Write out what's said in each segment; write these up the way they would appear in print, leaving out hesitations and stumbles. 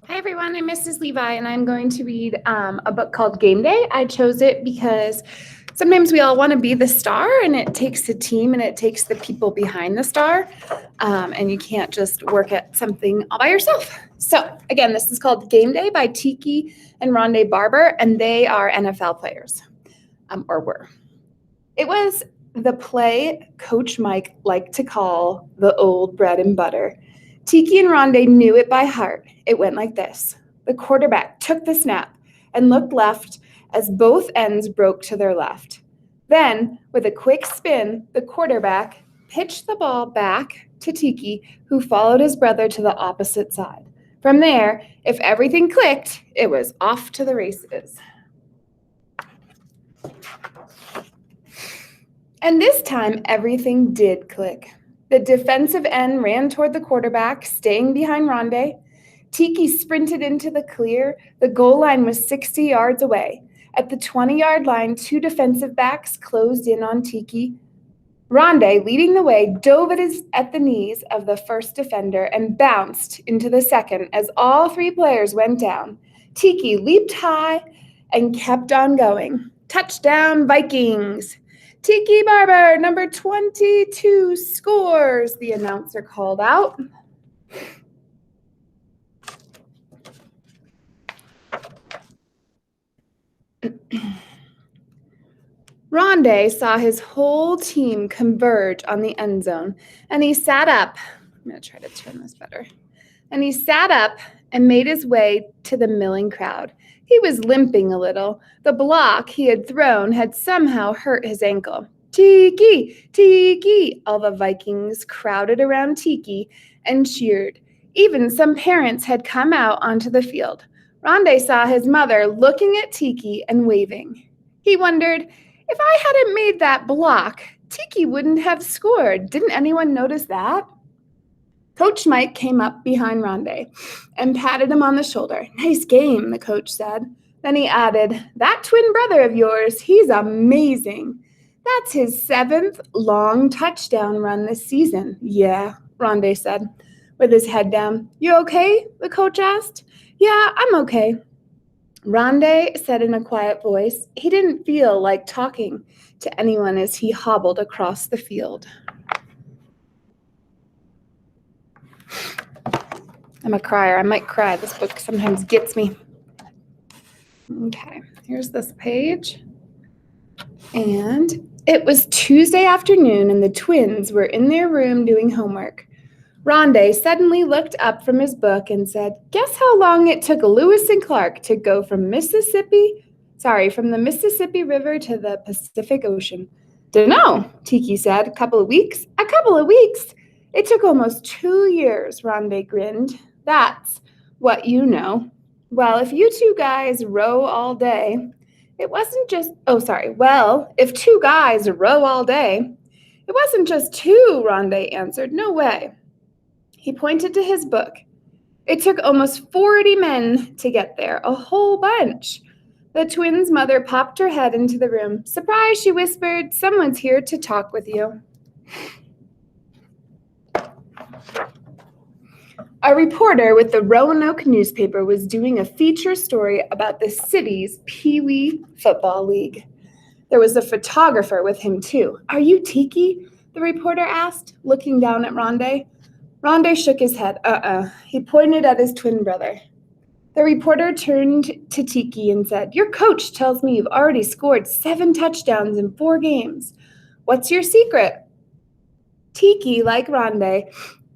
Hi everyone, I'm Mrs. Levi and I'm going to read a book called Game Day. I chose it because sometimes we all want to be the star and it takes a team and it takes the people behind the star and you can't just work at something all by yourself. So again, this is called Game Day by Tiki and Ronde Barber and they are NFL players or were. It was the play Coach Mike liked to call the old bread and butter. Tiki and Ronde knew it by heart. It went like this. The quarterback took the snap and looked left as both ends broke to their left. Then, with a quick spin, the quarterback pitched the ball back to Tiki, who followed his brother to the opposite side. From there, if everything clicked, it was off to the races. And this time, everything did click. The defensive end ran toward the quarterback, staying behind Ronde. Tiki sprinted into the clear. The goal line was 60 yards away. At the 20-yard line, two defensive backs closed in on Tiki. Ronde, leading the way, dove at the knees of the first defender and bounced into the second as all three players went down. Tiki leaped high and kept on going. Touchdown, Vikings! Tiki Barber, number 22, scores, the announcer called out. Ronde saw his whole team converge on the end zone, and he sat up. I'm going to try to turn this better. And he sat up and made his way to the milling crowd. He was limping a little. The block he had thrown had somehow hurt his ankle. Tiki! Tiki! All the Vikings crowded around Tiki and cheered. Even some parents had come out onto the field. Ronde saw his mother looking at Tiki and waving. He wondered, if I hadn't made that block, Tiki wouldn't have scored. Didn't anyone notice that? Coach Mike came up behind Ronde and patted him on the shoulder. Nice game, the coach said. Then he added, that twin brother of yours, he's amazing. That's his 7th long touchdown run this season. Yeah, Ronde said, with his head down. You okay? The coach asked. Yeah, I'm okay. Ronde said in a quiet voice. He didn't feel like talking to anyone as he hobbled across the field. I'm a crier. I might cry. This book sometimes gets me. Okay, here's this page. And it was Tuesday afternoon, and the twins were in their room doing homework. Ronde suddenly looked up from his book and said, guess how long it took Lewis and Clark to go from the Mississippi River to the Pacific Ocean? Dunno, Tiki said. A couple of weeks? A couple of weeks. It took almost 2 years, Ronde grinned. That's what you know. Well, if you two guys row all day, if 2 guys row all day, it wasn't just 2, Ronde answered. No way. He pointed to his book. It took almost 40 men to get there, a whole bunch. The twins' mother popped her head into the room. Surprise, she whispered. Someone's here to talk with you. A reporter with the Roanoke newspaper was doing a feature story about the city's Pee Wee Football League. There was a photographer with him, too. Are you Tiki? The reporter asked, looking down at Ronde. Ronde shook his head. He pointed at his twin brother. The reporter turned to Tiki and said, your coach tells me you've already scored 7 touchdowns in 4 games. What's your secret? Tiki, like Ronde,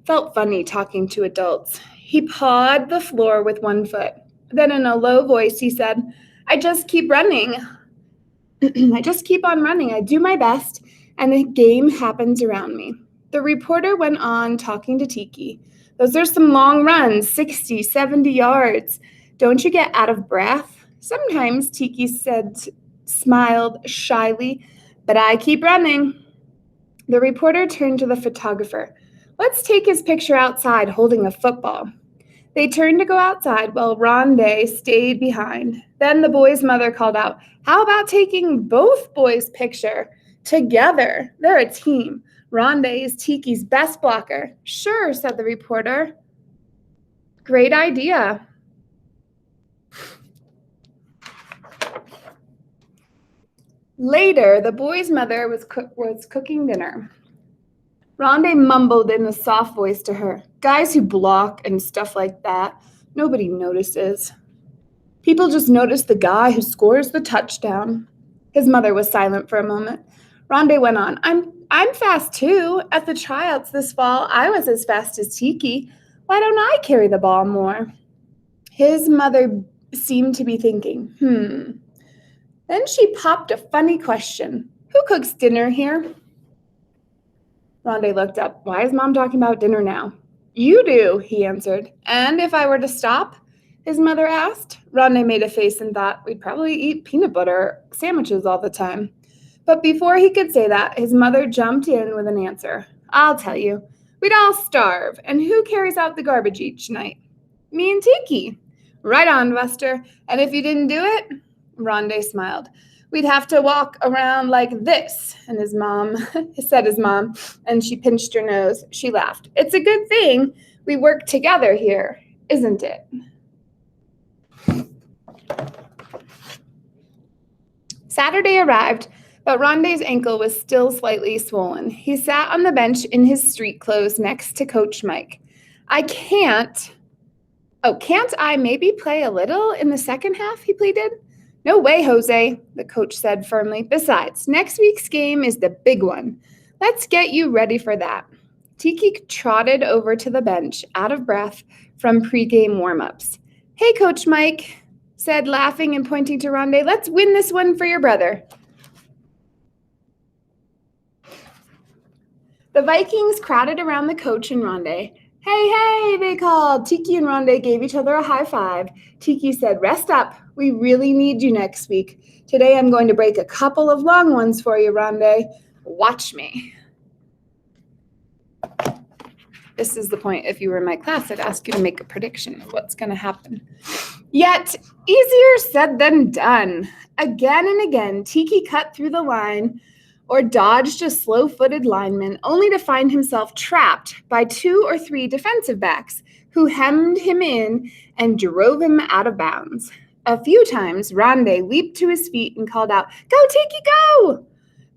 felt funny talking to adults. He pawed the floor with one foot. Then in a low voice, he said, I just keep running. I just keep on running. I do my best, and the game happens around me. The reporter went on talking to Tiki. Those are some long runs, 60, 70 yards. Don't you get out of breath? Sometimes, Tiki smiled shyly, but I keep running. The reporter turned to the photographer. Let's take his picture outside holding a football. They turned to go outside while Ronde stayed behind. Then the boy's mother called out, how about taking both boys' picture together? They're a team. Ronde is Tiki's best blocker. Sure, said the reporter. Great idea. Later, the boy's mother was cooking dinner. Ronde mumbled in a soft voice to her, "Guys who block and stuff like that, nobody notices. People just notice the guy who scores the touchdown." His mother was silent for a moment. Ronde went on, I'm fast too. At the tryouts this fall, I was as fast as Tiki. Why don't I carry the ball more?" His mother seemed to be thinking, Then she popped a funny question. "Who cooks dinner here?" Ronde looked up. "Why is Mom talking about dinner now?" "You do," he answered. "And if I were to stop?" his mother asked. Ronde made a face and thought, "We'd probably eat peanut butter sandwiches all the time." But before he could say that, his mother jumped in with an answer. "I'll tell you. We'd all starve. And who carries out the garbage each night?" "Me and Tiki." "Right on, Buster. And if you didn't do it?" Ronde smiled. "We'd have to walk around like this." And his mom said his mom, and she pinched her nose. She laughed. "It's a good thing we work together here, isn't it?" Saturday arrived, but Ronde's ankle was still slightly swollen. He sat on the bench in his street clothes next to Coach Mike. Can't I maybe play a little in the second half?" he pleaded. "No way, Jose," the coach said firmly. "Besides, next week's game is the big one. Let's get you ready for that." Tiki trotted over to the bench, out of breath from pregame warm-ups. "Hey, Coach Mike," said, laughing and pointing to Ronde. "Let's win this one for your brother." The Vikings crowded around the coach and Ronde. "Hey, hey," they called. Tiki and Ronde gave each other a high five. Tiki said, "Rest up. We really need you next week. Today I'm going to break a couple of long ones for you, Ronde. Watch me." This is the point, if you were in my class, I'd ask you to make a prediction of what's going to happen. Yet, easier said than done. Again and again, Tiki cut through the line or dodged a slow-footed lineman, only to find himself trapped by 2 or 3 defensive backs who hemmed him in and drove him out of bounds. A few times, Ronde leaped to his feet and called out, "Go, Tiki, go!"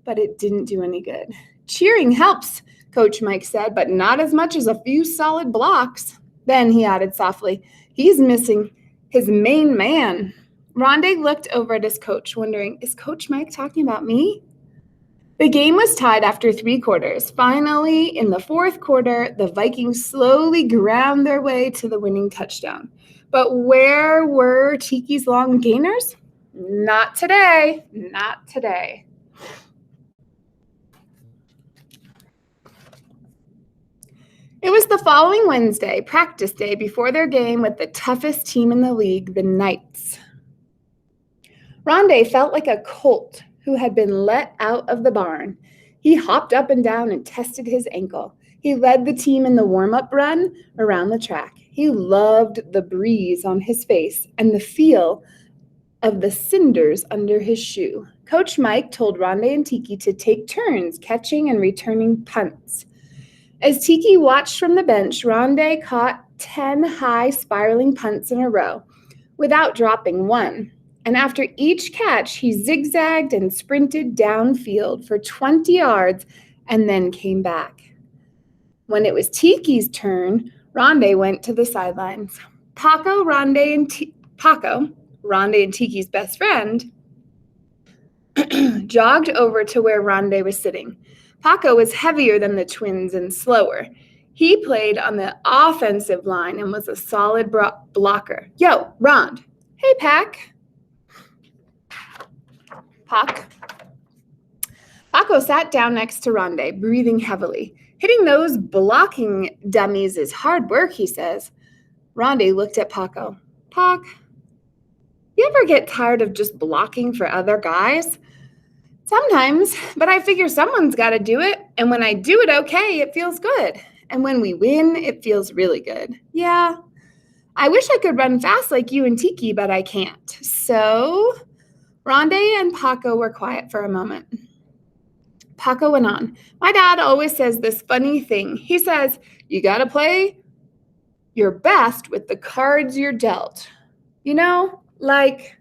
But it didn't do any good. "Cheering helps," Coach Mike said, "but not as much as a few solid blocks." Then he added softly, "He's missing his main man." Ronde looked over at his coach, wondering, is Coach Mike talking about me? The game was tied after 3 quarters. Finally, in the 4th quarter, the Vikings slowly ground their way to the winning touchdown. But where were Tiki's long gainers? Not today. Not today. It was the following Wednesday, practice day, before their game with the toughest team in the league, the Knights. Ronde felt like a colt who had been let out of the barn. He hopped up and down and tested his ankle. He led the team in the warm-up run around the track. He loved the breeze on his face and the feel of the cinders under his shoe. Coach Mike told Ronde and Tiki to take turns catching and returning punts. As Tiki watched from the bench, Ronde caught 10 high spiraling punts in a row without dropping one. And after each catch, he zigzagged and sprinted downfield for 20 yards and then came back. When it was Tiki's turn, Ronde went to the sidelines. Paco, Ronde and Tiki's best friend, jogged over to where Ronde was sitting. Paco was heavier than the twins and slower. He played on the offensive line and was a solid blocker. "Yo, Rond." "Hey, Pac." Paco sat down next to Ronde, breathing heavily. "Hitting those blocking dummies is hard work," he says. Ronde looked at Paco. "Pac, you ever get tired of just blocking for other guys?" "Sometimes, but I figure someone's got to do it. And when I do it okay, it feels good. And when we win, it feels really good. Yeah, I wish I could run fast like you and Tiki, but I can't." So Ronde and Paco were quiet for a moment. Paco went on. "My dad always says this funny thing. He says, you got to play your best with the cards you're dealt. You know, like..."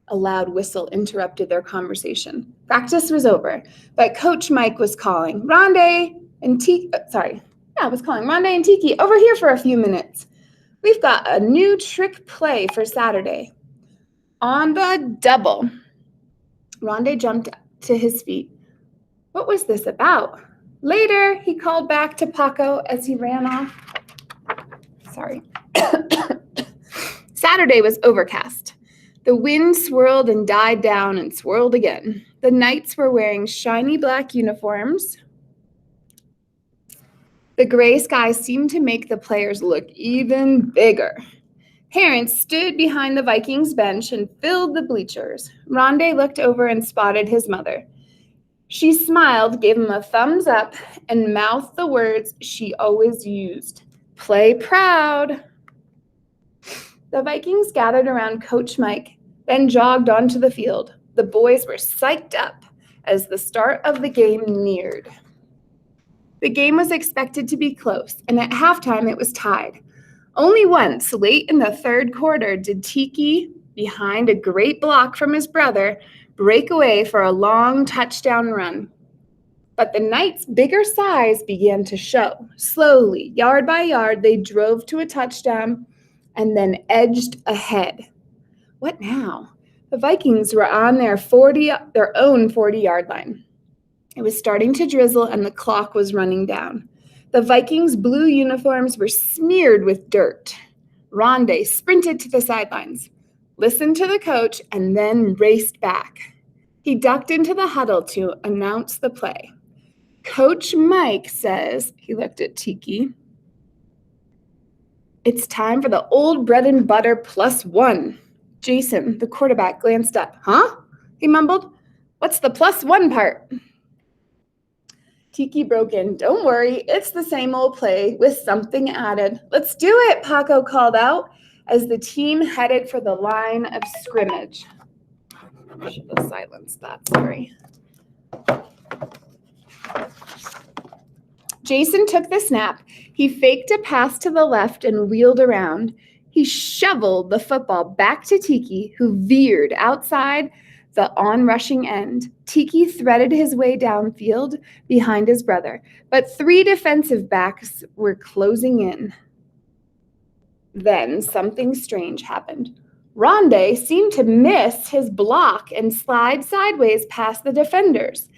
A loud whistle interrupted their conversation. Practice was over, but Coach Mike was calling Ronde and Tiki, Ronde and Tiki over here for a few minutes. We've got a new trick play for Saturday. On the double. Ronde jumped to his feet. What was this about? Later, he called back to Paco as he ran off. Saturday was overcast. The wind swirled and died down and swirled again. The knights were wearing shiny black uniforms. The gray sky seemed to make the players look even bigger. Parents stood behind the Vikings bench and filled the bleachers. Ronde looked over and spotted his mother. She smiled, gave him a thumbs up, and mouthed the words she always used. Play proud. The Vikings gathered around Coach Mike, then jogged onto the field. The boys were psyched up as the start of the game neared. The game was expected to be close, and at halftime it was tied. Only once, late in the third quarter, did Tiki, behind a great block from his brother, break away for a long touchdown run. But the Knights' bigger size began to show. Slowly, yard by yard, they drove to a touchdown and then edged ahead. What now? The Vikings were on their own 40-yard line. It was starting to drizzle and the clock was running down. The Vikings' blue uniforms were smeared with dirt. Ronde sprinted to the sidelines, listened to the coach, and then raced back. He ducked into the huddle to announce the play. Coach Mike says, he looked at Tiki, "It's time for the old bread and butter +1. Jason, the quarterback, glanced up. Huh? He mumbled. What's the +1 part? Tiki broke in. Don't worry, it's the same old play with something added. Let's do it, Paco called out as the team headed for the line of scrimmage. I should have silenced that, sorry. Jason took the snap. He faked a pass to the left and wheeled around. He shoveled the football back to Tiki, who veered outside the on-rushing end. Tiki threaded his way downfield behind his brother, but 3 defensive backs were closing in. Then something strange happened. Ronde seemed to miss his block and slide sideways past the defenders.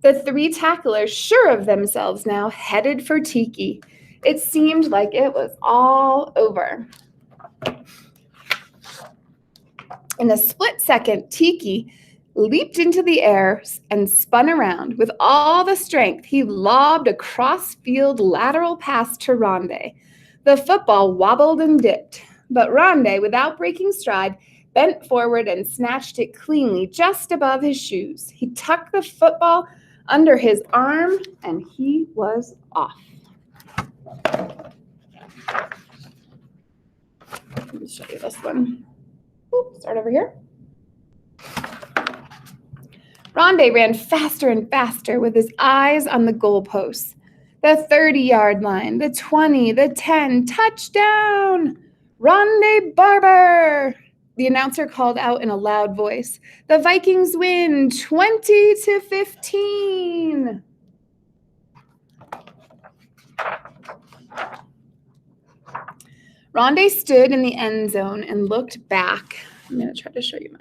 The 3 tacklers, sure of themselves now, headed for Tiki. It seemed like it was all over. In a split second, Tiki leaped into the air and spun around. With all the strength, he lobbed a cross-field lateral pass to Ronde. The football wobbled and dipped, but Ronde, without breaking stride, bent forward and snatched it cleanly just above his shoes. He tucked the football under his arm, and he was off. Let me show you this one. Start over here. Ronde ran faster and faster with his eyes on the goalposts. The 30-yard line, the 20, the 10, touchdown! Ronde Barber! The announcer called out in a loud voice. The Vikings win 20-15. Ronde stood in the end zone and looked back. I'm going to try to show you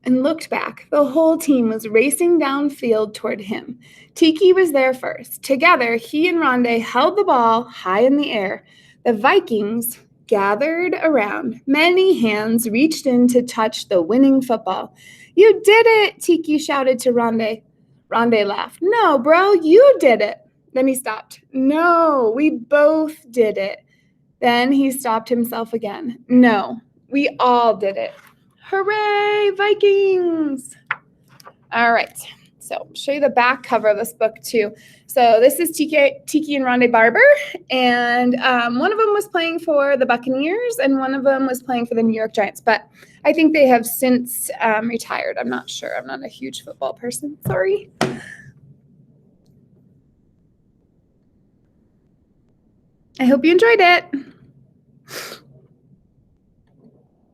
and looked back. The whole team was racing downfield toward him. Tiki was there first. Together, he and Ronde held the ball high in the air. The Vikings gathered around. Many hands reached in to touch the winning football. You did it, Tiki shouted to Ronde. Ronde laughed. No, bro, you did it. Then he stopped. No, we both did it. Then he stopped himself again. No, we all did it. Hooray, Vikings! All right, so I'll show you the back cover of this book too. So this is Tiki and Ronde Barber, and one of them was playing for the Buccaneers, and one of them was playing for the New York Giants, but I think they have since retired. I'm not sure. I'm not a huge football person. Sorry. I hope you enjoyed it.